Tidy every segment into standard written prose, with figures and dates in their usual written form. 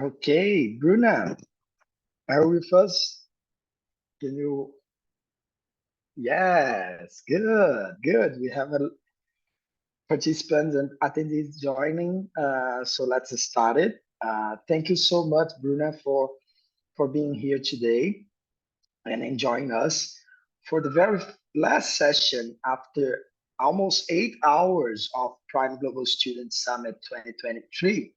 Okay, Bruna, are you with us? Can you? Yes, good. We have a participants and attendees joining. So let's start it. Thank you so much, Bruna, for being here today and enjoying us for the very last session after almost 8 hours of Prime Global Student Summit 2023.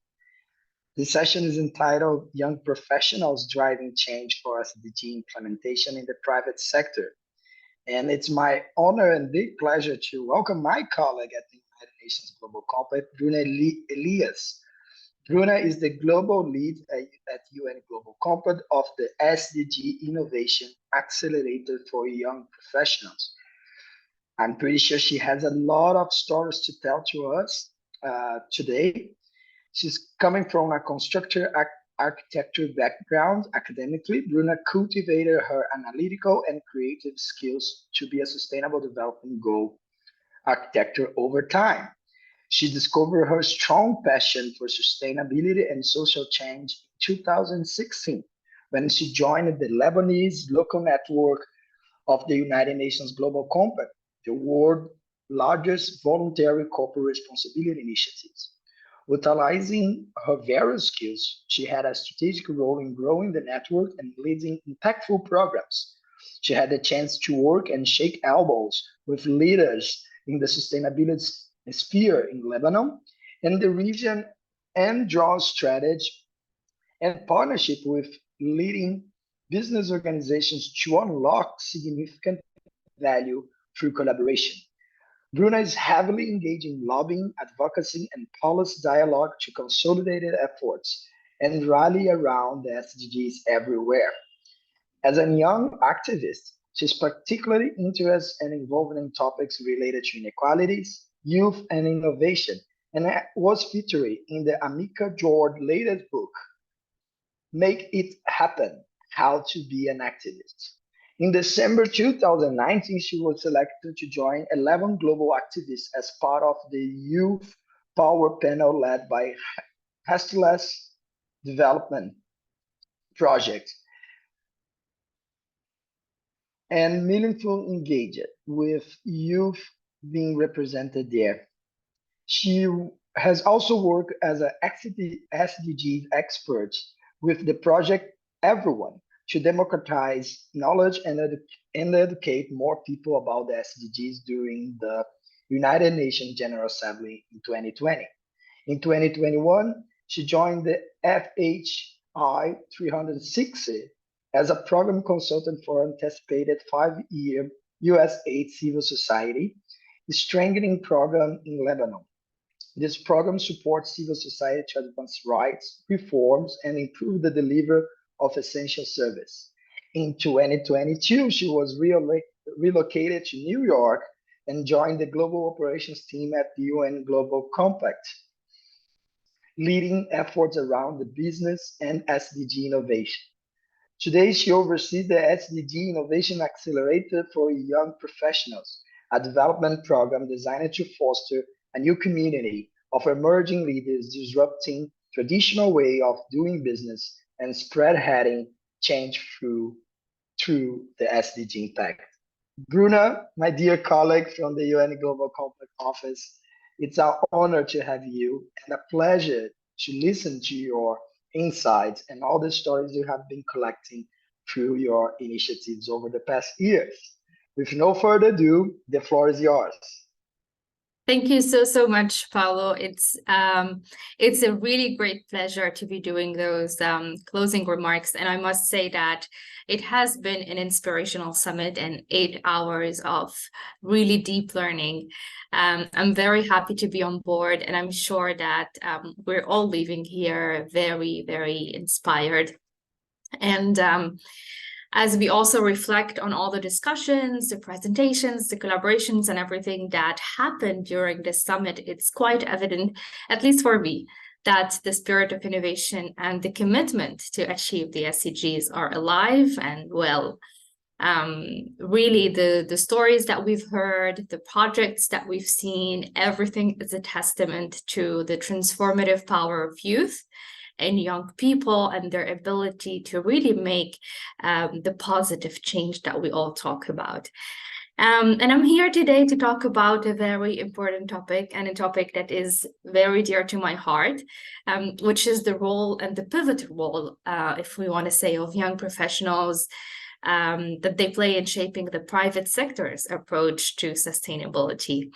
This session is entitled Young Professionals Driving Change for SDG Implementation in the Private Sector. And it's my honor and big pleasure to welcome my colleague at the United Nations Global Compact, Bruna Elias. Bruna is the global lead at UN Global Compact of the SDG Innovation Accelerator for Young Professionals. I'm pretty sure she has a lot of stories to tell to us today. She's coming from a constructor architecture background academically. Bruna cultivated her analytical and creative skills to be a sustainable development goal architecture over time. She discovered her strong passion for sustainability and social change in 2016 when she joined the Lebanese local network of the United Nations Global Compact, the world's largest voluntary corporate responsibility initiatives. Utilizing her various skills, she had a strategic role in growing the network and leading impactful programs. She had the chance to work and shake elbows with leaders in the sustainability sphere in Lebanon and the region and draw strategy and partnership with leading business organizations to unlock significant value through collaboration. Bruna is heavily engaged in lobbying, advocacy, and policy dialogue to consolidate efforts and rally around the SDGs everywhere. As a young activist, she's particularly interested and involved in topics related to inequalities, youth, and innovation, and was featured in the Amika George latest book, Make It Happen, How to Be an Activist. In December 2019, she was selected to join 11 global activists as part of the Youth Power Panel led by Hastless Development Project and meaningful engagement with youth being represented there. She has also worked as an SDG expert with the project Everyone to democratize knowledge and educate more people about the SDGs during the United Nations General Assembly in 2020. In 2021, she joined the FHI 360 as a program consultant for anticipated 5-year USAID civil society strengthening program in Lebanon. This program supports civil society to advance rights, reforms, and improve the delivery of essential service. In 2022, she was relocated to New York and joined the global operations team at the UN Global Compact, leading efforts around the business and SDG innovation. Today, she oversees the SDG Innovation Accelerator for Young Professionals, a development program designed to foster a new community of emerging leaders disrupting traditional way of doing business and spearheading change through the SDG impact. Bruna, my dear colleague from the UN Global Compact office, it's our honor to have you and a pleasure to listen to your insights and all the stories you have been collecting through your initiatives over the past years. With no further ado, the floor is yours. Thank you so much, Paulo. It's a really great pleasure to be doing those closing remarks. And I must say that it has been an inspirational summit and 8 hours of really deep learning. I'm very happy to be on board, and I'm sure that we're all leaving here very, very inspired. And as we also reflect on all the discussions, the presentations, the collaborations, and everything that happened during this summit, it's quite evident, at least for me, that the spirit of innovation and the commitment to achieve the SDGs are alive and well. Really, the stories that we've heard, the projects that we've seen, everything is a testament to the transformative power of youth in young people and their ability to really make the positive change that we all talk about. And I'm here today to talk about a very important topic, and a topic that is very dear to my heart, which is the role and the pivotal role, if we want to say, of young professionals that they play in shaping the private sector's approach to sustainability.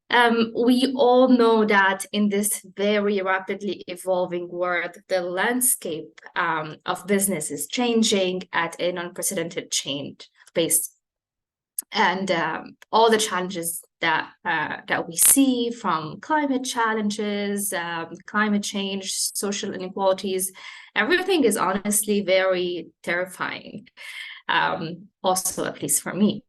We all know that in this very rapidly evolving world, the landscape of business is changing at an unprecedented pace. And all the challenges that we see, from climate challenges, climate change, social inequalities, everything is honestly very terrifying. Also, at least for me.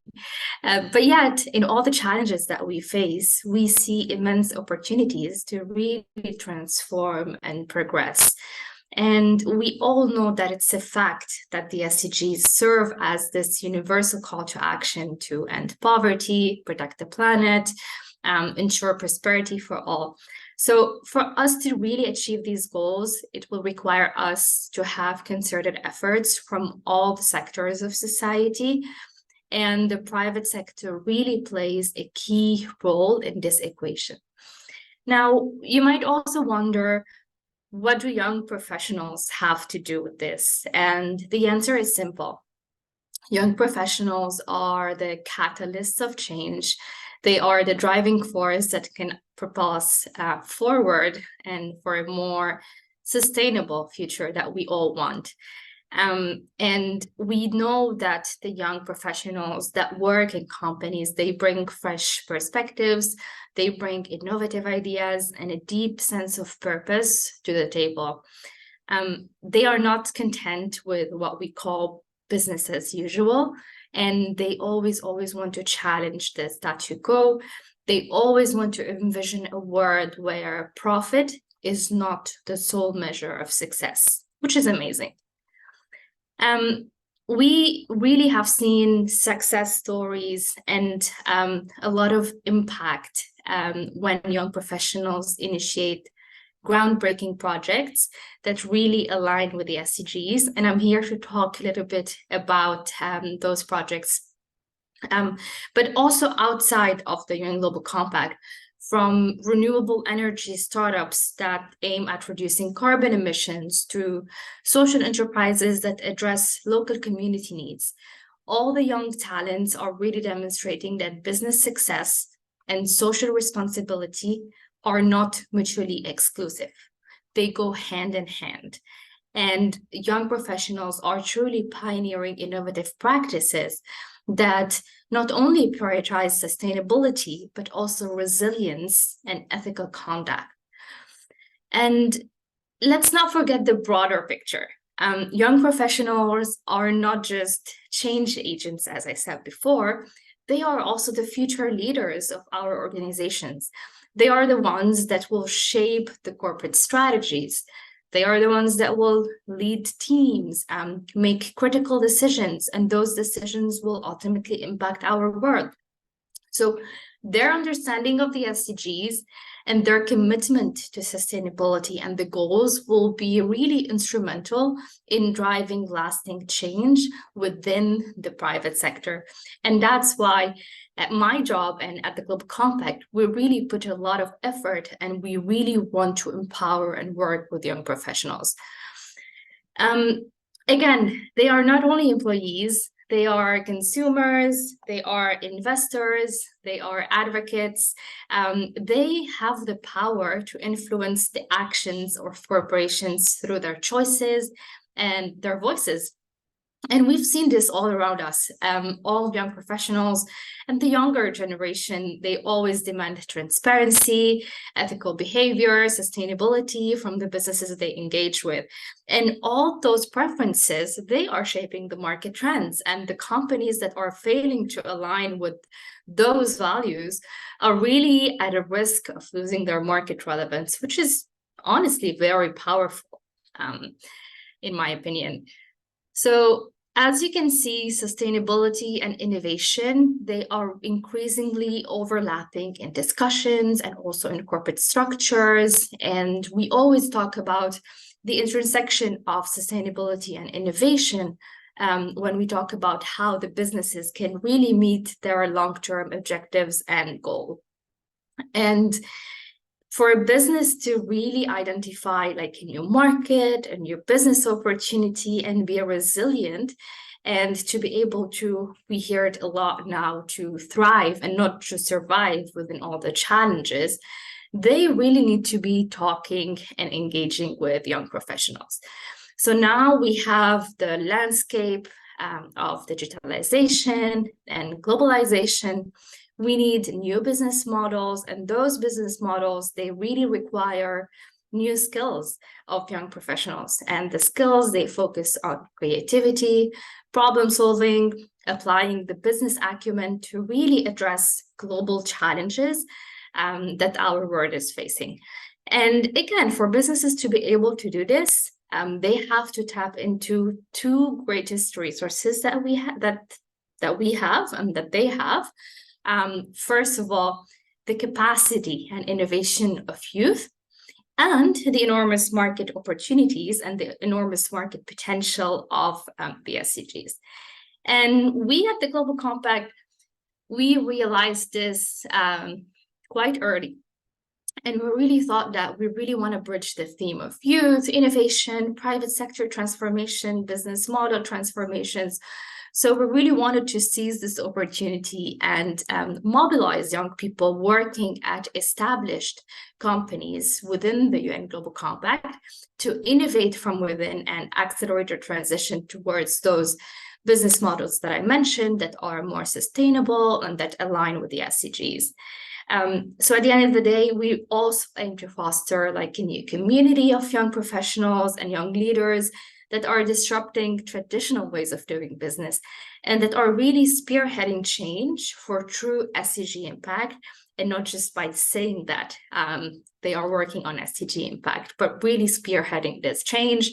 But yet, in all the challenges that we face, we see immense opportunities to really transform and progress. And we all know that it's a fact that the SDGs serve as this universal call to action to end poverty, protect the planet, ensure prosperity for all. So for us to really achieve these goals, it will require us to have concerted efforts from all the sectors of society. And the private sector really plays a key role in this equation. Now, you might also wonder, what do young professionals have to do with this? And the answer is simple. Young professionals are the catalysts of change. They are the driving force that can propel us forward and for a more sustainable future that we all want. And we know that the young professionals that work in companies, they bring fresh perspectives, they bring innovative ideas and a deep sense of purpose to the table. They are not content with what we call business as usual, and they always want to challenge the status quo. They always want to envision a world where profit is not the sole measure of success, which is amazing. We really have seen success stories and a lot of impact when young professionals initiate groundbreaking projects that really align with the SDGs. And I'm here to talk a little bit about those projects, but also outside of the UN Global Compact, from renewable energy startups that aim at reducing carbon emissions to social enterprises that address local community needs. All the young talents are really demonstrating that business success and social responsibility are not mutually exclusive. They go hand in hand. And young professionals are truly pioneering innovative practices that not only prioritize sustainability, but also resilience and ethical conduct. And let's not forget the broader picture. Young professionals are not just change agents, as I said before, they are also the future leaders of our organizations. They are the ones that will shape the corporate strategies. They are the ones that will lead teams, make critical decisions, and those decisions will ultimately impact our world. So their understanding of the SDGs and their commitment to sustainability and the goals will be really instrumental in driving lasting change within the private sector. And that's why at my job and at the Global Compact, we really put a lot of effort and we really want to empower and work with young professionals. Again, they are not only employees, they are consumers, they are investors, they are advocates. They have the power to influence the actions of corporations through their choices and their voices. And we've seen this all around us. All young professionals and the younger generation, they always demand transparency, ethical behavior, sustainability from the businesses they engage with. And all those preferences, they are shaping the market trends. And the companies that are failing to align with those values are really at a risk of losing their market relevance, which is honestly very powerful, in my opinion. So as you can see, sustainability and innovation, they are increasingly overlapping in discussions and also in corporate structures. And we always talk about the intersection of sustainability and innovation when we talk about how the businesses can really meet their long-term objectives and goals. And for a business to really identify like a new market, a new business opportunity, and be resilient, and to be able to, we hear it a lot now, to thrive and not to survive within all the challenges, they really need to be talking and engaging with young professionals. So now we have the landscape of digitalization and globalization. We need new business models, and those business models, they really require new skills of young professionals. And the skills, they focus on creativity, problem solving, applying the business acumen to really address global challenges that our world is facing. And again, for businesses to be able to do this, they have to tap into two greatest resources that we have, and that they have. First of all, the capacity and innovation of youth, and the enormous market opportunities and the enormous market potential of the SDGs. And we at the Global Compact, we realized this quite early. And we really thought that we really want to bridge the theme of youth, innovation, private sector transformation, business model transformations. So we really wanted to seize this opportunity and mobilize young people working at established companies within the UN Global Compact to innovate from within and accelerate the transition towards those business models that I mentioned that are more sustainable and that align with the SDGs. So at the end of the day, we also aim to foster like a new community of young professionals and young leaders that are disrupting traditional ways of doing business and that are really spearheading change for true SDG impact, and not just by saying that they are working on SDG impact, but really spearheading this change.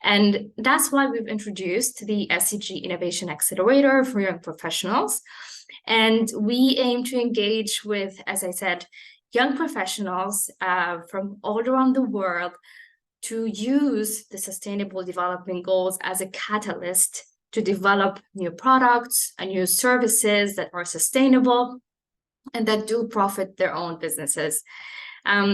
And that's why we've introduced the SDG Innovation Accelerator for young professionals. And we aim to engage with, as I said, young professionals from all around the world to use the Sustainable Development Goals as a catalyst to develop new products and new services that are sustainable and that do profit their own businesses.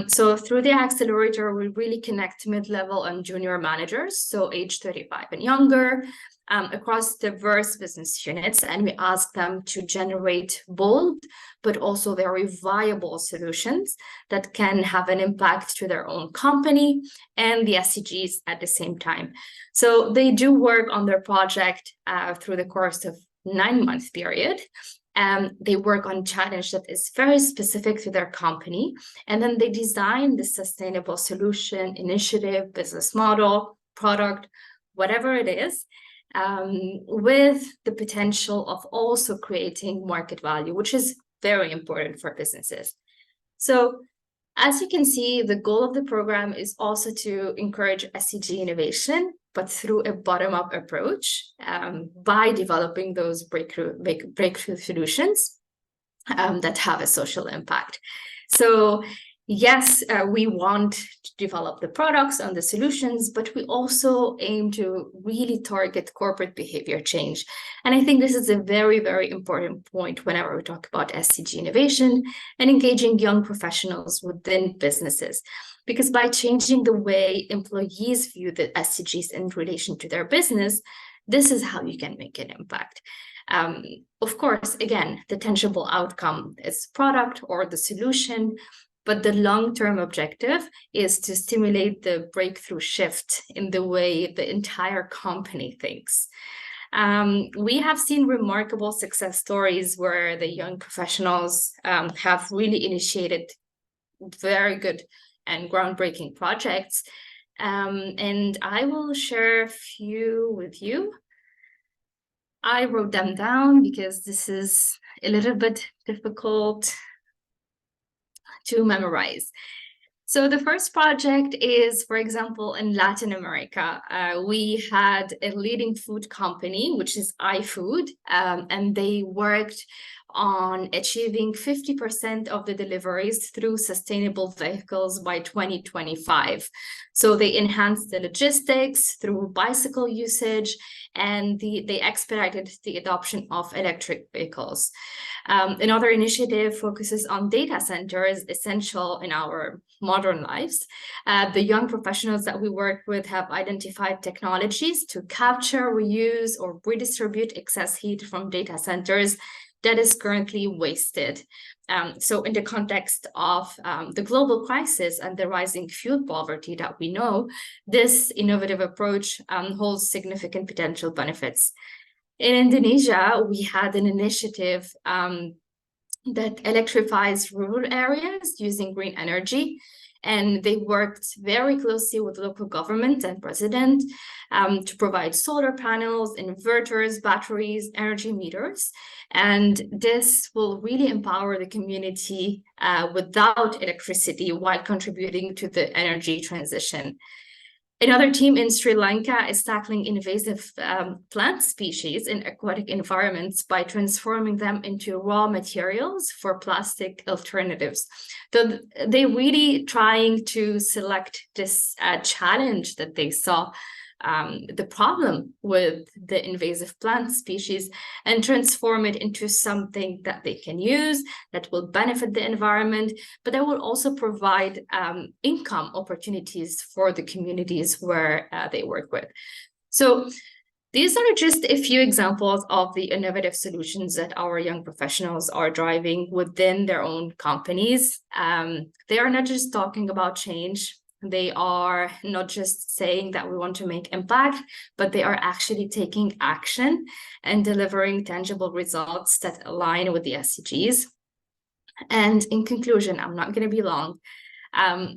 So through the accelerator, we really connect mid-level and junior managers, so age 35 and younger, across diverse business units, and we ask them to generate bold but also very viable solutions that can have an impact to their own company and the SDGs at the same time. So they do work on their project through the course of 9-month period. They work on challenge that is very specific to their company, and then they design the sustainable solution, initiative, business model, product, whatever it is, with the potential of also creating market value, which is very important for businesses. So as you can see, the goal of the program is also to encourage SDG innovation, but through a bottom-up approach by developing those breakthrough solutions that have a social impact. So yes, we want to develop the products and the solutions, but we also aim to really target corporate behavior change. And I think this is a very, very important point whenever we talk about SDG innovation and engaging young professionals within businesses. Because by changing the way employees view the SDGs in relation to their business, this is how you can make an impact. Of course, again, the tangible outcome is product or the solution, but the long-term objective is to stimulate the breakthrough shift in the way the entire company thinks. We have seen remarkable success stories where the young professionals have really initiated very good and groundbreaking projects. And I will share a few with you. I wrote them down because this is a little bit difficult to memorize. So the first project is, for example, in Latin America. We had a leading food company, which is iFood, and they worked on achieving 50% of the deliveries through sustainable vehicles by 2025. So they enhanced the logistics through bicycle usage, and they expedited the adoption of electric vehicles. Another initiative focuses on data centers, essential in our modern lives. The young professionals that we work with have identified technologies to capture, reuse, or redistribute excess heat from data centers that is currently wasted. So in the context of the global crisis and the rising fuel poverty that we know, this innovative approach holds significant potential benefits. In Indonesia, we had an initiative that electrifies rural areas using green energy. And they worked very closely with local government and president to provide solar panels, inverters, batteries, energy meters. And this will really empower the community without electricity while contributing to the energy transition. Another team in Sri Lanka is tackling invasive plant species in aquatic environments by transforming them into raw materials for plastic alternatives. So they're really trying to select this challenge that they saw, the problem with the invasive plant species, and transform it into something that they can use, that will benefit the environment, but that will also provide income opportunities for the communities where they work with. So these are just a few examples of the innovative solutions that our young professionals are driving within their own companies. They are not just talking about change. They are not just saying that we want to make impact, but they are actually taking action and delivering tangible results that align with the SDGs. And in conclusion, I'm not going to be long.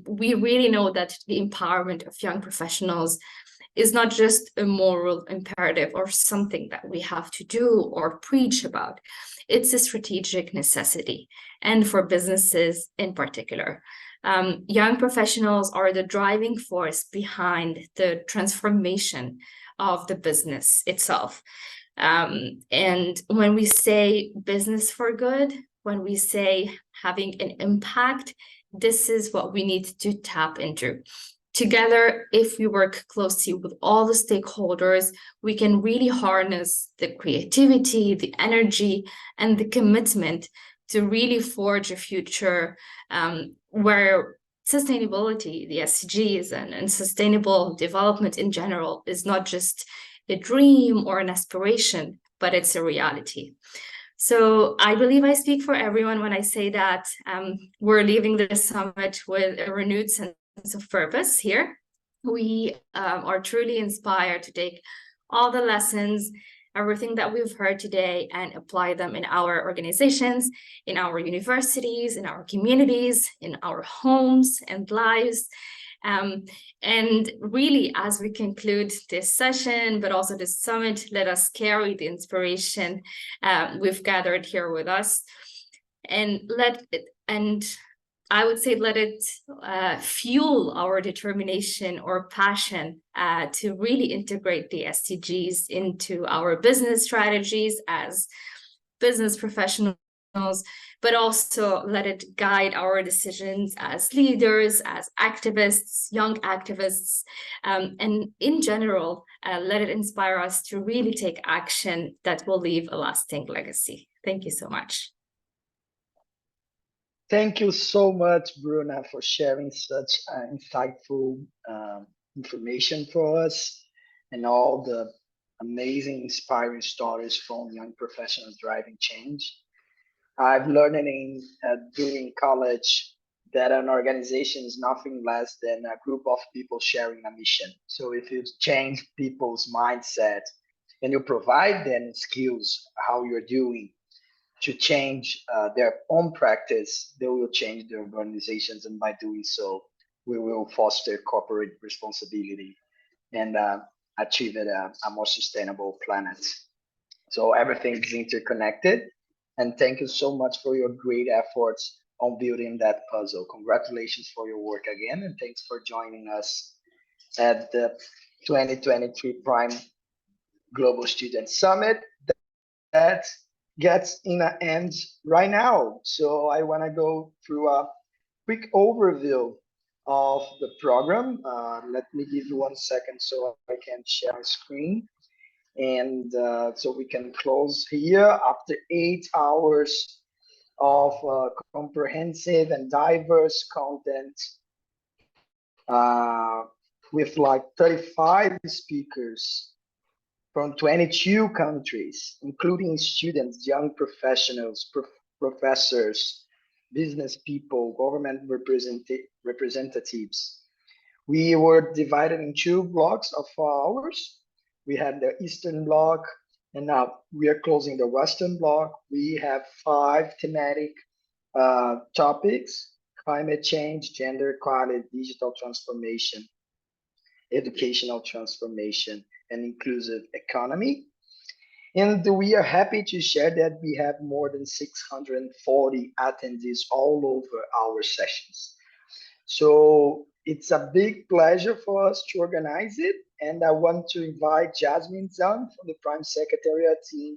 We really know that the empowerment of young professionals is not just a moral imperative or something that we have to do or preach about. It's a strategic necessity, and for businesses in particular. Young professionals are the driving force behind the transformation of the business itself. And when we say business for good, when we say having an impact, this is what we need to tap into. Together, if we work closely with all the stakeholders, we can really harness the creativity, the energy, and the commitment to really forge a future where sustainability, the SDGs, and sustainable development in general is not just a dream or an aspiration, but it's a reality. So I believe I speak for everyone when I say that we're leaving this summit with a renewed sense of purpose here. We are truly inspired to take all the lessons, everything that we've heard today, and apply them in our organizations, in our universities, in our communities, in our homes and lives. And really, as we conclude this session, but also this summit, let us carry the inspiration we've gathered here with us, and I would say let it fuel our determination or passion to really integrate the SDGs into our business strategies as business professionals, but also let it guide our decisions as leaders, as activists, young activists, and in general, let it inspire us to really take action that will leave a lasting legacy. Thank you so much. Thank you so much, Bruna, for sharing such insightful information for us and all the amazing, inspiring stories from young professionals driving change. I've learned during college that an organization is nothing less than a group of people sharing a mission. So if you change people's mindset and you provide them skills, how you're doing, to change their own practice, they will change their organizations. And by doing so, we will foster corporate responsibility and achieve a more sustainable planet. So everything is interconnected. And thank you so much for your great efforts on building that puzzle. Congratulations for your work again, and thanks for joining us at the 2023 Prime Global Student Summit that gets in an end right now. So I want to go through a quick overview of the program. Let me give you 1 second so I can share my screen. And so we can close here after 8 hours of comprehensive and diverse content with like 35 speakers from 22 countries, including students, young professionals, professors, business people, government representatives. We were divided in 2 blocks of hours. We had the Eastern Bloc, and now we are closing the Western Bloc. We have 5 thematic topics: climate change, gender equality, digital transformation, educational transformation, and inclusive economy. And we are happy to share that we have more than 640 attendees all over our sessions. So it's a big pleasure for us to organize it. And I want to invite Jasmine Zhang from the Prime Secretariat team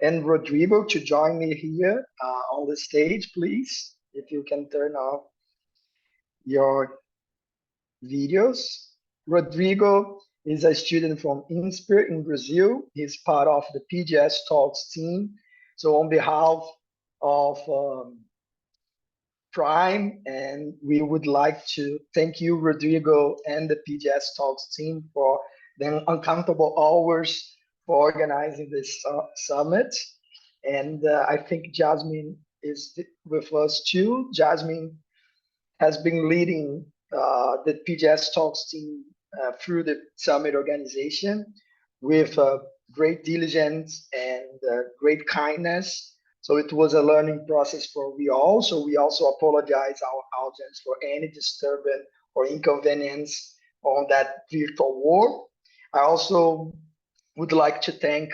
and Rodrigo to join me here on the stage, please. If you can turn off your videos. Rodrigo is a student from INSPIR in Brazil. He's part of the PGS Talks team. So on behalf of Prime, and we would like to thank you, Rodrigo, and the PGS Talks team for the uncountable hours for organizing this summit. And I think Jasmine is with us too. Jasmine has been leading the PGS Talks team through the summit organization with great diligence and great kindness. So it was a learning process for we all. So we also apologize our audience for any disturbance or inconvenience on that virtual war. I also would like to thank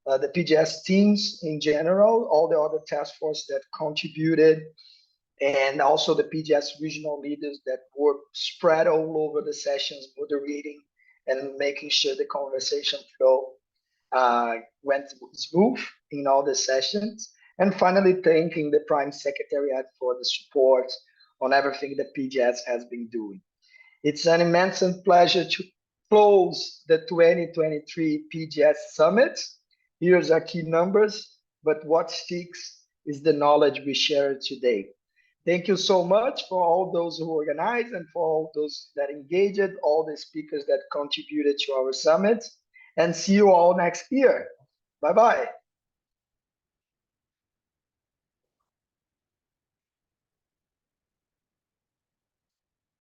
the PGS teams in general, all the other task force that contributed, and also the PGS regional leaders that were spread all over the sessions, moderating and making sure the conversation flow went smooth in all the sessions. And finally, thanking the Prime Secretariat for the support on everything that PGS has been doing. It's an immense pleasure to close the 2023 PGS Summit. Here's our key numbers, but what sticks is the knowledge we shared today. Thank you so much for all those who organized and for all those that engaged, all the speakers that contributed to our summit, and see you all next year. Bye-bye.